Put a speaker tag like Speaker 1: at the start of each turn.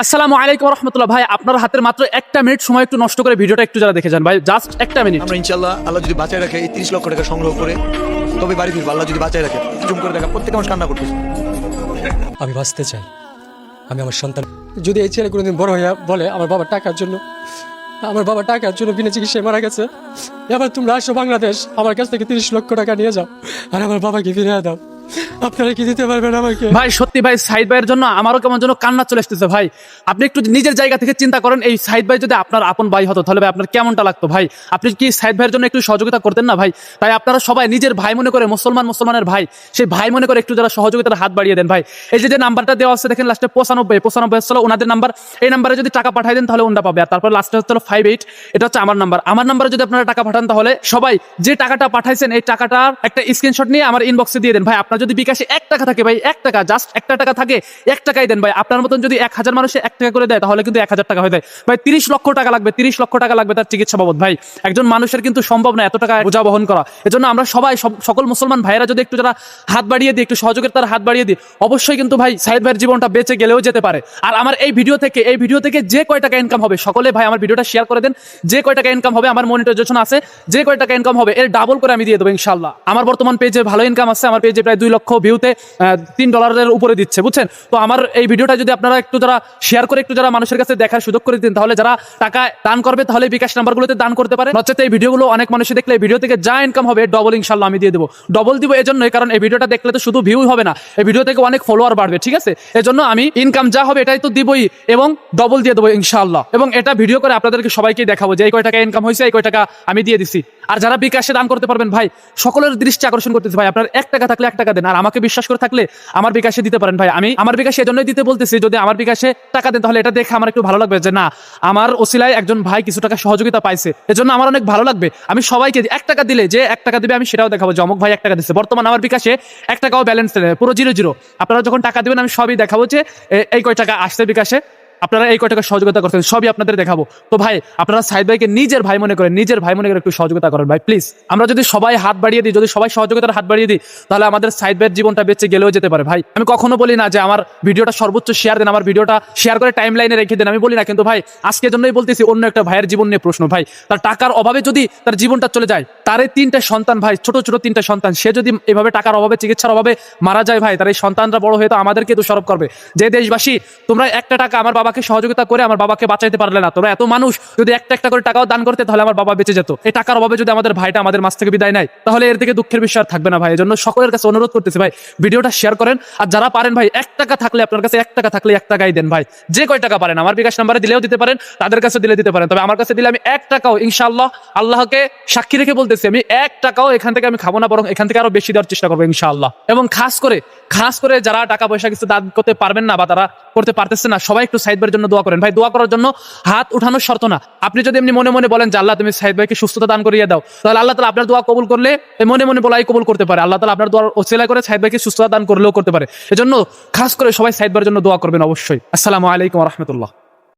Speaker 1: আসসালামু আলাইকুম রহমতুল্লাহ। ভাই আপনার হাতের মাত্র একটা মিনিট সময় একটু নষ্ট করে ভিডিওটা একটু যারা দেখে যান ভাই, জাস্ট একটা মিনিট।
Speaker 2: আমরা ইনশাল্লাহ আল্লাহ যদি বাঁচায় রাখে এই 30 লক্ষ টাকা সংগ্রহ করে তবে বাড়ি ফিরবো। আল্লাহ যদি বাঁচায় রাখে জুম করে দেখা প্রত্যেক মানুষ কান্না করতেছে।
Speaker 3: আমি বাঁচতে চাই, আমি আমার সন্তান। যদি এই ছেলে কোনোদিন বড় হইয়া বলে আমার বাবা টাকার জন্য বিনা চিকিৎসায় মারা গেছে, এবার তোমরা আসো বাংলাদেশ, আমার কাছ থেকে 30 লক্ষ টাকা নিয়ে যাও আর আমার বাবাকে ফিরিয়ে দাও। আপনারা কি দিতে পারবেন আমাকে?
Speaker 1: ভাই সত্যি ভাই সাইদ ভাইয়ের জন্য আমারও কেমন যেন কান্না চলে আসতেছে ভাই। আপনি একটু নিজের জায়গা থেকে চিন্তা করেন, এই সাইদ ভাই যদি আপনার আপন ভাই হতো তাহলে ভাই আপনার কেমনটা লাগতো ভাই? আপনি কি সাইদ ভাইয়ের জন্য একটু সহযোগিতা করতেন না ভাই? তাই আপনারা সবাই নিজের ভাই মনে করে, মুসলমানের ভাই, সেই ভাই মনে করে একটু যারা সহযোগিতার হাত বাড়িয়ে দেন ভাই। এই যে নাম্বারটা দেওয়া আছে দেখেন লাস্টে 95 আসলে ওনাদের নাম্বার। এই নাম্বারে যদি টাকা পাঠাই দেন তাহলে ওনটা পাবে। আর তারপর লাস্টে হচ্ছে 58, এটা হচ্ছে আমার নাম্বার। আমার নাম্বারে যদি আপনারা টাকা পাঠান তাহলে সবাই যে টাকাটা পাঠাইছেন এই টাকাটার একটা স্ক্রিনশট নিয়ে আমার ইনবক্সে দিয়ে দেন ভাই। আপনার যদি বিকাশে 1 টাকা থাকে ভাই, 1 টাকা, জাস্ট 1 টাকা থাকে, 1 টাকাই দেন ভাই। আপনার মতন যদি 1000 মানুষে 1 টাকা করে দেয় তাহলে কিন্তু 1000 টাকা হয়ে যায় ভাই। 30 লক্ষ টাকা লাগবে, 30 লক্ষ টাকা লাগবে তার চিকিৎসা বাবদ ভাই। একজন মানুষের কিন্তু সম্ভব না এত টাকা বোঝা বহন করা। এজন্য আমরা সবাই সকল মুসলমান ভাইয়েরা যদি একটু যারা হাত বাড়িয়ে দিই, একটু সহযোগিতার হাত বাড়িয়ে দিই, অবশ্যই কিন্তু ভাই সাইদ ভাইয়ের জীবনটা বেঁচে গেলেও যেতে পারে। আর আমার এই ভিডিও থেকে যে কয় টাকা ইনকাম হবে সকলে ভাই আমার ভিডিওটা শেয়ার করে দেন। যে কয় টাকা ইনকাম হবে, আমার মনিটাইজেশন আছে, যে কয় টাকা ইনকাম হবে এর ডাবল করে আমি দিয়ে দেবো ইনশাআল্লাহ। আমার বর্তমান পেজে ভালো ইনকাম আছে, আমার পেজে প্রায় 2 লক্ষ ভিউতে $3 উপরে দিচ্ছে, বুঝছেন? তো আমার এই ভিডিওটা যদি আপনারা একটু যারা শেয়ার করে একটু যারা মানুষের কাছে দেখার সুযোগ করে দিন, তাহলে যারা টাকা দান করবে তাহলে বিকাশ নাম্বারগুলোতে দান করতে পারে। নচেত এই ভিডিওগুলো অনেক মানুষই দেখলে এই ভিডিও থেকে যা ইনকাম হবে ডবল ইনশাআল্লাহ আমি দিয়ে দেবো। ডবল দিব এজন্যই কারণ এই ভিডিওটা দেখলে তো শুধু ভিউ হবে না, এই ভিডিও থেকে অনেক ফলোয়ার বাড়বে, ঠিক আছে? এজন্য আমি ইনকাম যা হবে এটাই তো দিবই এবং ডবল দিয়ে দেবো ইনশাআল্লাহ। এবং এটা ভিডিও করে আপনাদেরকে সবাইকে দেখাবো যে এই কয় টাকা ইনকাম হয়েছে, এই কয় টাকা আমি দিয়ে দিছি। আর যারা বিকাশে দান করতে পারবেন ভাই, সকলের দৃষ্টি আকর্ষণ করতেছে ভাই, আপনার 1 টাকা থাকলে 1 টাকা দেন। আর আমাকে বিশ্বাস করে থাকলে আমার বিকাশে দিতে পারেন ভাই। আমি আমার বিকাশে এজন্যই দিতে বলতেছি, যদি আমার বিকাশে টাকা দেন তাহলে এটা দেখে আমার একটু ভালো লাগবে যে না, আমার ওসিলায় একজন ভাই কিছু টাকা সহযোগিতা পাইছে, এজন্য আমার অনেক ভালো লাগবে। আমি সবাইকে 1 টাকা দিলে যে 1 টাকা দিবে আমি সেটাও দেখাবো যে অমুক ভাই 1 টাকা দিচ্ছে। বর্তমান আমার বিকাশে 1 টাকাও ব্যালেন্স নেই, পুরো 0 আপনারা যখন টাকা দিবেন আমি সবই দেখাবো যে এই কয় টাকা আসছে বিকাশে, আপনারা এই কয় টাকা সহযোগিতা করছেন, সবই আপনাদের দেখাবো। তো ভাই আপনারা সাইদ ভাইকে নিজের ভাই মনে করেন, একটু সহযোগিতা করেন ভাই প্লিজ। আমরা যদি সবাই হাত বাড়িয়ে দিই, যদি সবাই সহযোগিতার হাত বাড়িয়ে দিই, তাহলে আমাদের সাইদ ভাইয়ের জীবনটা বেঁচে গেলেও যেতে পারে ভাই। আমি কখনো বলি না যে আমার ভিডিওটা সর্বোচ্চ শেয়ার দেন, আমার ভিডিওটা শেয়ার করে টাইম লাইনে রেখে দেন, আমি বলি না। কিন্তু ভাই আজকের জন্যই বলতেছি, অন্য একটা ভাইয়ের জীবন নিয়ে প্রশ্ন ভাই। তার টাকার অভাবে যদি তার জীবনটা চলে যায়, তার এই 3টা সন্তান ভাই, ছোট 3টা সন্তান, সে যদি এভাবে টাকার অভাবে, চিকিৎসার অভাবে মারা যায় ভাই, তার এই সন্তানরা বড় হয়ে তো আমাদেরকে দোষারোপ করবে যে দেশবাসী তোমরা 1 টাকা আমার বাবাকে সহযোগিতা করে আমার বাবাকে বাঁচাইতে পারলে না। তোমরা এত মানুষ যদি একটা করে টাকাও দান করতে তাহলে আমার বাবা বেঁচে যেত। এই টাকার অভাবে যদি আমাদের ভাইটা আমাদের মাঝ থেকে বিদায় নেয় তাহলে এর থেকে দুঃখের বিষয় আর থাকবে না ভাই। এজন্য সকলের কাছে অনুরোধ করতেছি ভাই, ভিডিওটা শেয়ার করেন। আর যারা পারেন ভাই 1 টাকা থাকলে, আপনার কাছে 1 টাকা থাকলে 1 টাকাই দেন ভাই। যে কয় টাকা পারেন, আমার বিকাশ নাম্বারে দিলেও দিতে পারেন, তাদের কাছে দিতে পারেন। তবে আমার কাছে দিলে আমি 1 টাকাও ইনশাআল্লাহ, আল্লাহকে সাক্ষী রেখে বলতেছি, আমি 1 টাকাও এখান থেকে আমি খাবো না, বরং এখান থেকে আরো বেশি দেওয়ার চেষ্টা করবো ইনশাআল্লাহ। এবং খাস করে যারা টাকা পয়সা কিছু দান করতে পারবেন না বা তারা করতে পারতেছে না, সবাই একটু সাইদ ভাইয়ের জন্য দোয়া করেন ভাই। দোয়া করার জন্য হাত উঠানোর শর্ত না। আপনি যদি এমনি মনে মনে বলেন যে আল্লাহ তুমি সাইদ ভাইকে সুস্থতা দান করিয়ে দাও, তাহলে আল্লাহ তাআলা আপনার দোয়া কবুল করলে মনে মনে বলাই কবুল করতে পারে। আল্লাহ তাআলা আপনার দোয়ার ওসিলা করে সাইদ ভাইকে সুস্থতা দান করলেও করতে পারে। এজন্য খাস করে সবাই সাইদ ভাইয়ের জন্য দোয়া করবেন অবশ্যই। আসসালামু আলাইকুম ওয়া রাহমাতুল্লাহ।